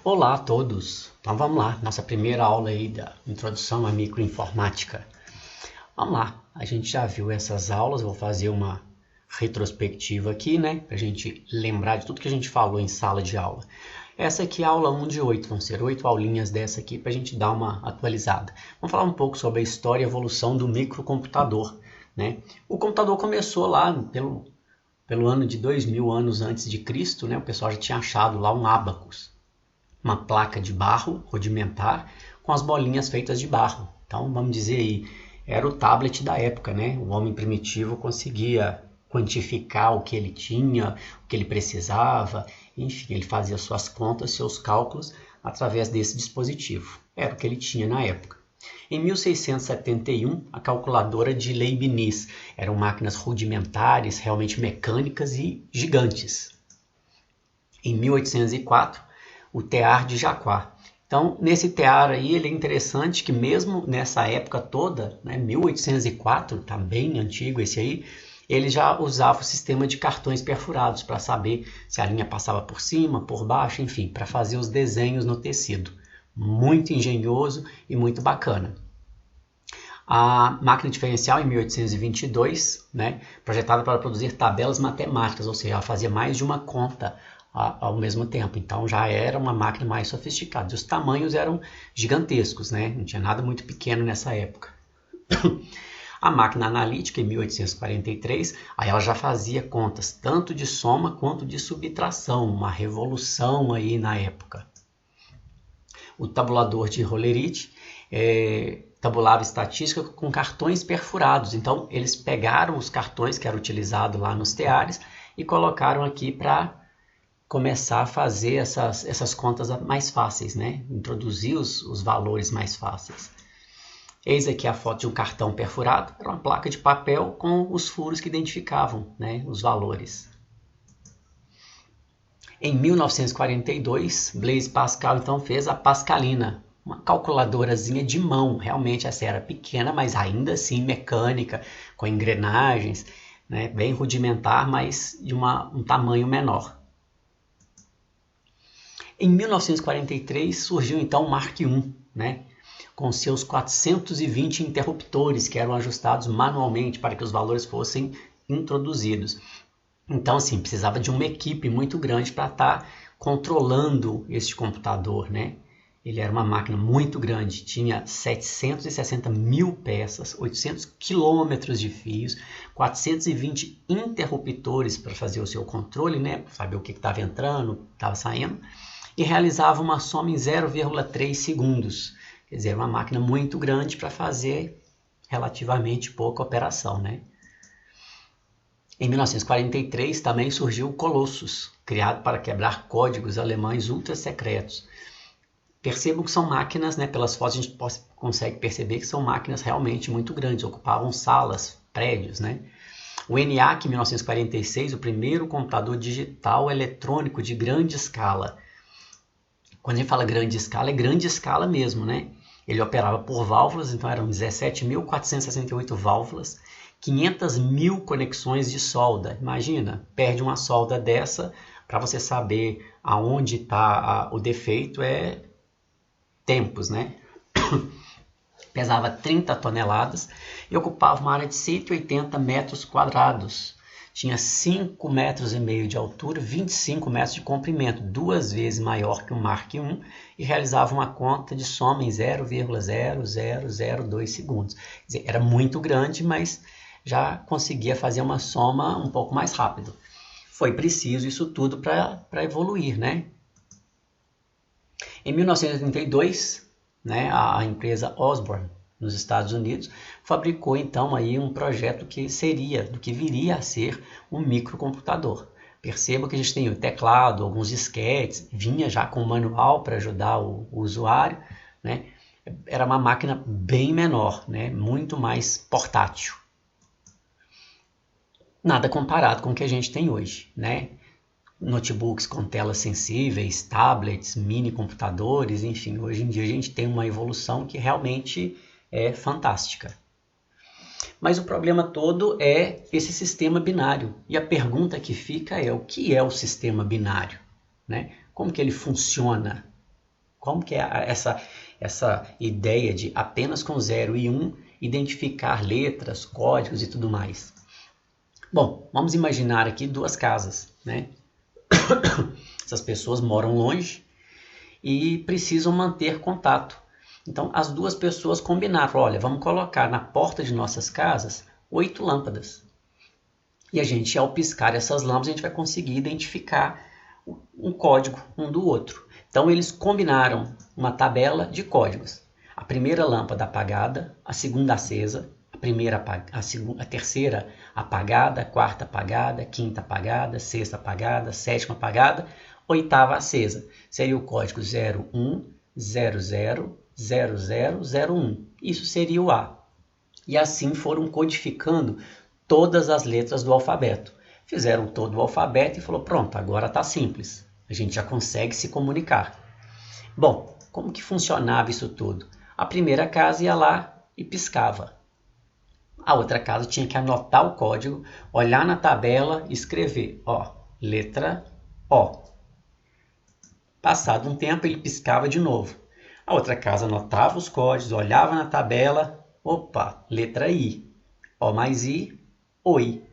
Olá a todos! Então vamos lá, nossa primeira aula aí da introdução à microinformática. Vamos lá, a gente já viu essas aulas, eu vou fazer uma retrospectiva aqui, né? Para a gente lembrar de tudo que a gente falou em sala de aula. Essa aqui é a aula 1 de 8, vão ser 8 aulinhas dessa aqui para a gente dar uma atualizada. Vamos falar um pouco sobre a história e evolução do microcomputador, né? O computador começou lá pelo ano de 2000 anos antes de Cristo, né? O pessoal já tinha achado lá um ábacus, uma placa de barro rudimentar com as bolinhas feitas de barro. Então, vamos dizer aí, era o tablet da época, né? O homem primitivo conseguia quantificar o que ele tinha, o que ele precisava, enfim, ele fazia suas contas, seus cálculos através desse dispositivo. Era o que ele tinha na época. Em 1671, a calculadora de Leibniz. Eram máquinas rudimentares, realmente mecânicas e gigantes. Em 1804, o tear de Jacquard. Então, nesse tear aí, ele é interessante que mesmo nessa época toda, né, 1804, tá bem antigo esse aí, ele já usava o sistema de cartões perfurados para saber se a linha passava por cima, por baixo, enfim, para fazer os desenhos no tecido. Muito engenhoso e muito bacana. A máquina diferencial em 1822, né, projetada para produzir tabelas matemáticas, ou seja, ela fazia mais de uma conta ao mesmo tempo. Então já era uma máquina mais sofisticada. E os tamanhos eram gigantescos, né? Não tinha nada muito pequeno nessa época. A máquina analítica, em 1843, aí ela já fazia contas tanto de soma quanto de subtração, uma revolução aí na época. O tabulador de Hollerith tabulava estatística com cartões perfurados. Então eles pegaram os cartões que eram utilizados lá nos teares e colocaram aqui para começar a fazer essas contas mais fáceis, né? Introduzir os valores mais fáceis. Eis aqui a foto de um cartão perfurado. Era uma placa de papel com os furos que identificavam, né, os valores. Em 1942, Blaise Pascal então fez a Pascalina, uma calculadorazinha de mão. Realmente essa era pequena, mas ainda assim mecânica, com engrenagens, né, bem rudimentar, mas de um tamanho menor. Em 1943 surgiu então o Mark I, né, com seus 420 interruptores que eram ajustados manualmente para que os valores fossem introduzidos. Então, assim, precisava de uma equipe muito grande para estar controlando este computador, né? Ele era uma máquina muito grande, tinha 760 mil peças, 800 quilômetros de fios, 420 interruptores para fazer o seu controle, né? Para saber o que estava entrando, o que estava saindo, e realizava uma soma em 0,3 segundos. Quer dizer, uma máquina muito grande para fazer relativamente pouca operação, né? Em 1943 também surgiu o Colossus, criado para quebrar códigos alemães ultra secretos. Percebam que são máquinas, né, pelas fotos a gente consegue perceber que são máquinas realmente muito grandes, ocupavam salas, prédios, né? O ENIAC, em 1946, o primeiro computador digital eletrônico de grande escala. Quando a gente fala grande escala, é grande escala mesmo, né? Ele operava por válvulas, então eram 17.468 válvulas, 500 mil conexões de solda. Imagina, perde uma solda dessa, para você saber aonde está o defeito, é tempos, né? Pesava 30 toneladas e ocupava uma área de 180 metros quadrados. Tinha 5,5 metros de altura, 25 metros de comprimento, 2 vezes maior que o Mark I, e realizava uma conta de soma em 0,0002 segundos. Quer dizer, era muito grande, mas já conseguia fazer uma soma um pouco mais rápido. Foi preciso isso tudo para evoluir, né? Em 1932, né, a empresa Osborne, nos Estados Unidos, fabricou então aí um projeto que viria a ser um microcomputador. Perceba que a gente tem o teclado, alguns disquetes, vinha já com um manual para ajudar o usuário, né? Era uma máquina bem menor, né? Muito mais portátil. Nada comparado com o que a gente tem hoje, né? Notebooks com telas sensíveis, tablets, mini computadores, enfim, hoje em dia a gente tem uma evolução que realmente é fantástica. Mas o problema todo é esse sistema binário. E a pergunta que fica é: o que é o sistema binário, né? Como que ele funciona? Como que é essa ideia de apenas com 0 e 1 identificar letras, códigos e tudo mais? Bom, vamos imaginar aqui duas casas, né? Essas pessoas moram longe e precisam manter contato. Então, as duas pessoas combinaram, olha, vamos colocar na porta de nossas casas 8 lâmpadas. E a gente, ao piscar essas lâmpadas, a gente vai conseguir identificar um código um do outro. Então, eles combinaram uma tabela de códigos. A primeira lâmpada apagada, a segunda acesa, a terceira apagada, a quarta apagada, a quinta apagada, sexta apagada, sétima apagada, oitava acesa. Seria o código 01000001. Isso seria o A. E assim foram codificando todas as letras do alfabeto. Fizeram todo o alfabeto e falou, pronto, agora está simples. A gente já consegue se comunicar. Bom, como que funcionava isso tudo? A primeira casa ia lá e piscava. A outra casa tinha que anotar o código, olhar na tabela e escrever, ó, letra O. Passado um tempo, ele piscava de novo. A outra casa anotava os códigos, olhava na tabela, opa, letra I. O mais I, Oi.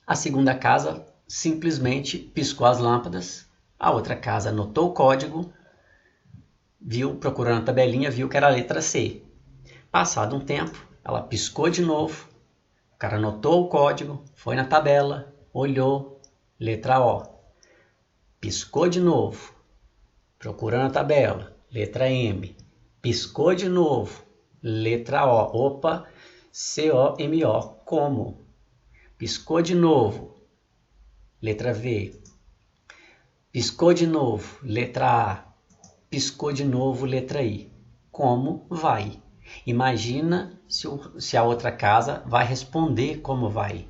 A segunda casa simplesmente piscou as lâmpadas. A outra casa anotou o código, viu, procurando a tabelinha, viu que era a letra C. Passado um tempo, ela piscou de novo. O cara anotou o código, foi na tabela, olhou, letra O. Piscou de novo, procurando a tabela, letra M. Piscou de novo, letra O. Opa, C-O-M-O, como? Piscou de novo, letra V. Piscou de novo, letra A. Piscou de novo, letra I. Como vai? Imagina se a outra casa vai responder como vai.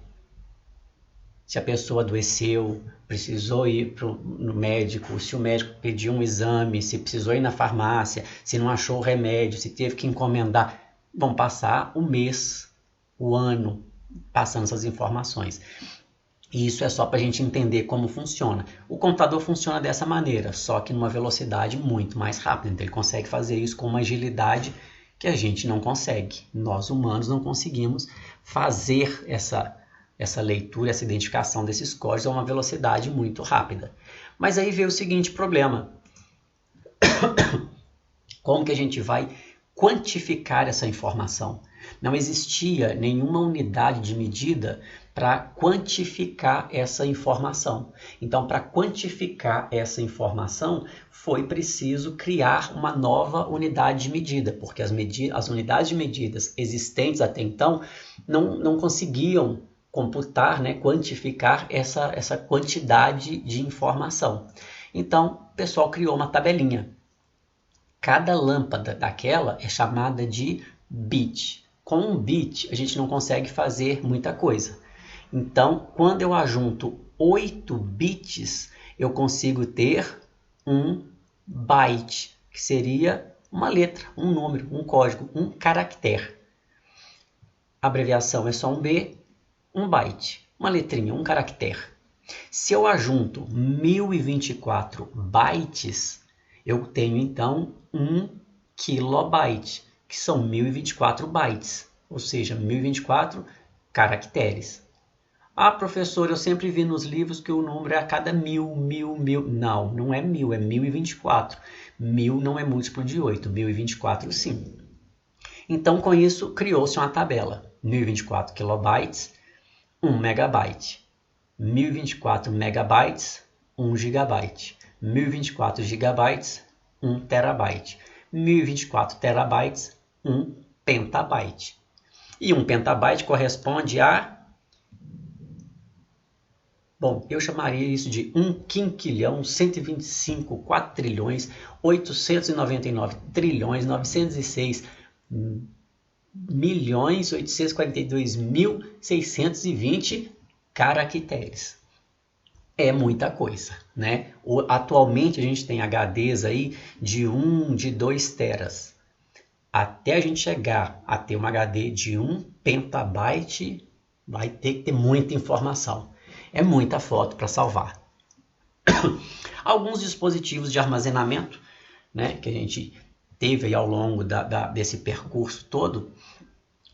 Se a pessoa adoeceu, precisou ir no médico, se o médico pediu um exame, se precisou ir na farmácia, se não achou o remédio, se teve que encomendar. Vão passar o mês, o ano, passando essas informações. E isso é só para a gente entender como funciona. O computador funciona dessa maneira, só que numa velocidade muito mais rápida. Então ele consegue fazer isso com uma agilidade que a gente não consegue. Nós humanos não conseguimos fazer essa leitura, essa identificação desses códigos a uma velocidade muito rápida. Mas aí veio o seguinte problema. Como que a gente vai quantificar essa informação? Não existia nenhuma unidade de medida para quantificar essa informação. Então, para quantificar essa informação, foi preciso criar uma nova unidade de medida, porque as unidades de medidas existentes até então não conseguiam computar, né, quantificar essa quantidade de informação. Então, o pessoal criou uma tabelinha. Cada lâmpada daquela é chamada de bit. Com um bit, a gente não consegue fazer muita coisa. Então, quando eu ajunto 8 bits, eu consigo ter um byte, que seria uma letra, um número, um código, um caractere. A abreviação é só um B, um byte, uma letrinha, um caractere. Se eu ajunto 1024 bytes, eu tenho então 1 kilobyte, que são 1024 bytes, ou seja, 1024 caracteres. Ah, professor, eu sempre vi nos livros que o número é a cada mil. Não, não é 1000, é 1024. 1000 não é múltiplo de 8, 1024 sim. Então, com isso, criou-se uma tabela. 1024 kilobytes, 1 megabyte. 1024 megabytes, 1 gigabyte. 1024 gigabytes, 1 terabyte. 1024 terabytes, 1 pentabyte. E 1 pentabyte corresponde a... Bom, eu chamaria isso de 1 quinquilhão, 125, 4 trilhões, 899 trilhões, 906 milhões, 842.620 caracteres. É muita coisa, né? Atualmente a gente tem HDs aí de 1, de 2 teras. Até a gente chegar a ter um HD de 1 pentabyte, vai ter que ter muita informação. É muita foto para salvar. Alguns dispositivos de armazenamento, né, que a gente teve aí ao longo desse percurso todo,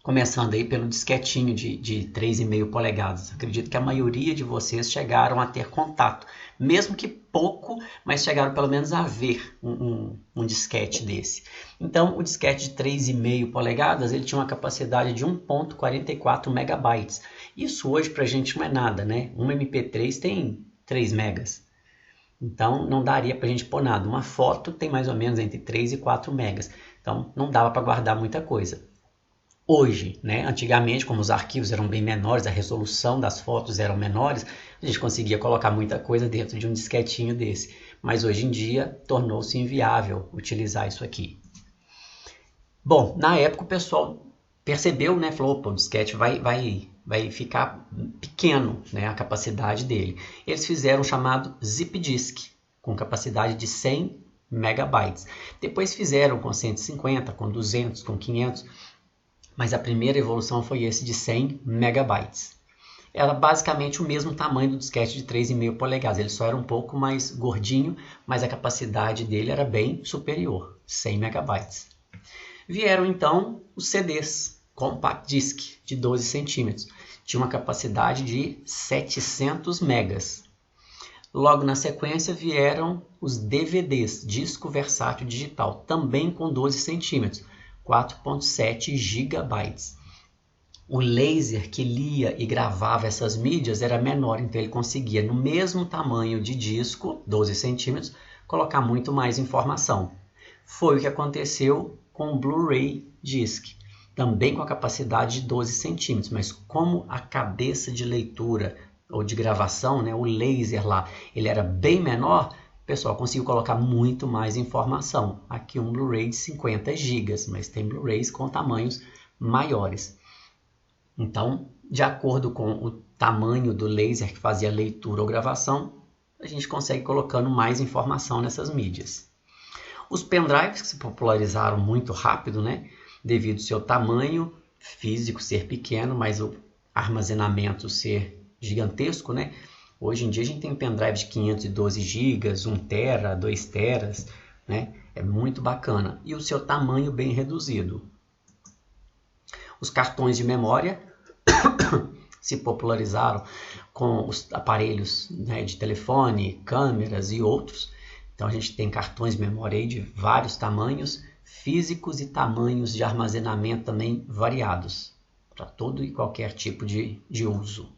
começando aí pelo disquetinho de 3,5 polegadas. Acredito que a maioria de vocês chegaram a ter contato, mesmo que pouco, mas chegaram pelo menos a ver um disquete desse. Então, o disquete de 3,5 polegadas, ele tinha uma capacidade de 1.44 megabytes. Isso hoje para a gente não é nada, né? Um MP3 tem 3 megas. Então, não daria para a gente pôr nada. Uma foto tem mais ou menos entre 3 e 4 megas. Então, não dava para guardar muita coisa. Hoje, né, antigamente, como os arquivos eram bem menores, a resolução das fotos eram menores, a gente conseguia colocar muita coisa dentro de um disquetinho desse. Mas hoje em dia, tornou-se inviável utilizar isso aqui. Bom, na época o pessoal percebeu, né, falou, opa, o disquete vai ficar pequeno, né, a capacidade dele. Eles fizeram o chamado Zip Disk, com capacidade de 100 megabytes. Depois fizeram com 150, com 200, com 500, mas a primeira evolução foi esse de 100 megabytes. Era basicamente o mesmo tamanho do disquete de 3,5 polegadas, ele só era um pouco mais gordinho, mas a capacidade dele era bem superior, 100 megabytes. Vieram então os CDs, Compact Disc, de 12 centímetros. Tinha uma capacidade de 700 megas. Logo na sequência vieram os DVDs, disco versátil digital, também com 12 centímetros, 4.7 gigabytes. O laser que lia e gravava essas mídias era menor, então ele conseguia, no mesmo tamanho de disco, 12 centímetros, colocar muito mais informação. Foi o que aconteceu com o Blu-ray Disc, também com a capacidade de 12 centímetros, mas como a cabeça de leitura ou de gravação, né, o laser lá, ele era bem menor, o pessoal conseguiu colocar muito mais informação. Aqui um Blu-ray de 50 GB, mas tem Blu-rays com tamanhos maiores. Então, de acordo com o tamanho do laser que fazia leitura ou gravação, a gente consegue colocando mais informação nessas mídias. Os pendrives que se popularizaram muito rápido, né, devido ao seu tamanho físico ser pequeno, mas o armazenamento ser gigantesco, né? Hoje em dia a gente tem pendrive de 512 GB, 1 tera, 2 teras, né? É muito bacana. E o seu tamanho bem reduzido. Os cartões de memória se popularizaram com os aparelhos, né, de telefone, câmeras e outros. Então a gente tem cartões de memória aí de vários tamanhos, físicos e tamanhos de armazenamento também variados, para todo e qualquer tipo de uso.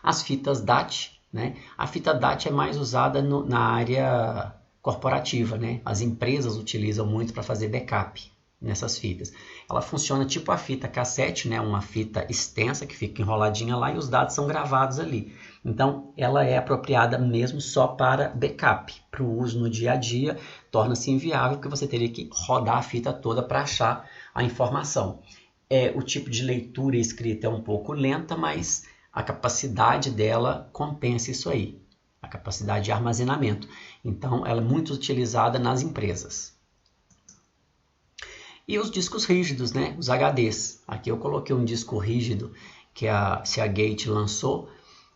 As fitas DAT, né? A fita DAT é mais usada na área corporativa, né? As empresas utilizam muito para fazer backup nessas fitas. Ela funciona tipo a fita cassete, né? Uma fita extensa que fica enroladinha lá e os dados são gravados ali. Então, ela é apropriada mesmo só para backup. Para o uso no dia a dia, torna-se inviável porque você teria que rodar a fita toda para achar a informação. O tipo de leitura e escrita é um pouco lenta, mas a capacidade dela compensa isso aí, a capacidade de armazenamento. Então, ela é muito utilizada nas empresas. E os discos rígidos, né? Os HDs. Aqui eu coloquei um disco rígido que a Seagate lançou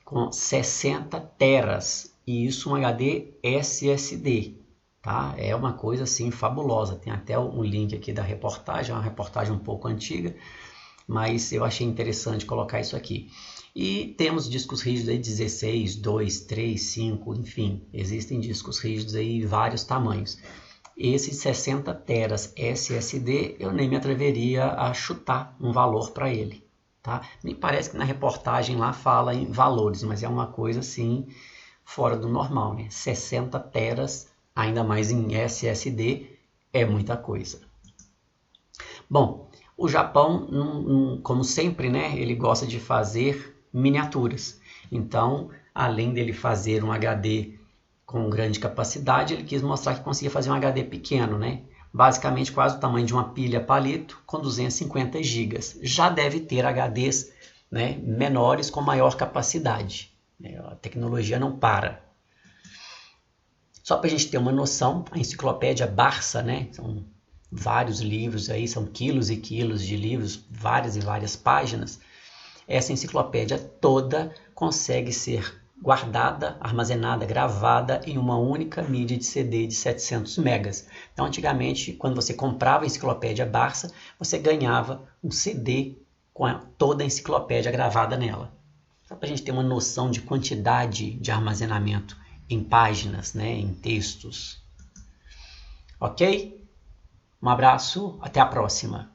com 60 teras. E isso um HD SSD. Tá? É uma coisa assim fabulosa. Tem até um link aqui da reportagem, é uma reportagem um pouco antiga, mas eu achei interessante colocar isso aqui. E temos discos rígidos aí 16, 2, 3, 5, enfim, existem discos rígidos aí de vários tamanhos. Esse 60 teras SSD eu nem me atreveria a chutar um valor para ele. Tá? Me parece que na reportagem lá fala em valores, mas é uma coisa assim fora do normal, né? 60 teras, ainda mais em SSD, é muita coisa. Bom, o Japão, como sempre, né, ele gosta de fazer miniaturas. Então, além dele fazer um HD com grande capacidade, ele quis mostrar que conseguia fazer um HD pequeno, né? Basicamente quase o tamanho de uma pilha palito com 250 GB. Já deve ter HDs, né, menores com maior capacidade. A tecnologia não para. Só para a gente ter uma noção, a enciclopédia Barça, né, são vários livros aí, são quilos e quilos de livros, várias e várias páginas. Essa enciclopédia toda consegue ser guardada, armazenada, gravada em uma única mídia de CD de 700 megas. Então, antigamente, quando você comprava a enciclopédia Barça, você ganhava um CD com toda a enciclopédia gravada nela. Só para a gente ter uma noção de quantidade de armazenamento em páginas, né, em textos. Ok? Um abraço, até a próxima.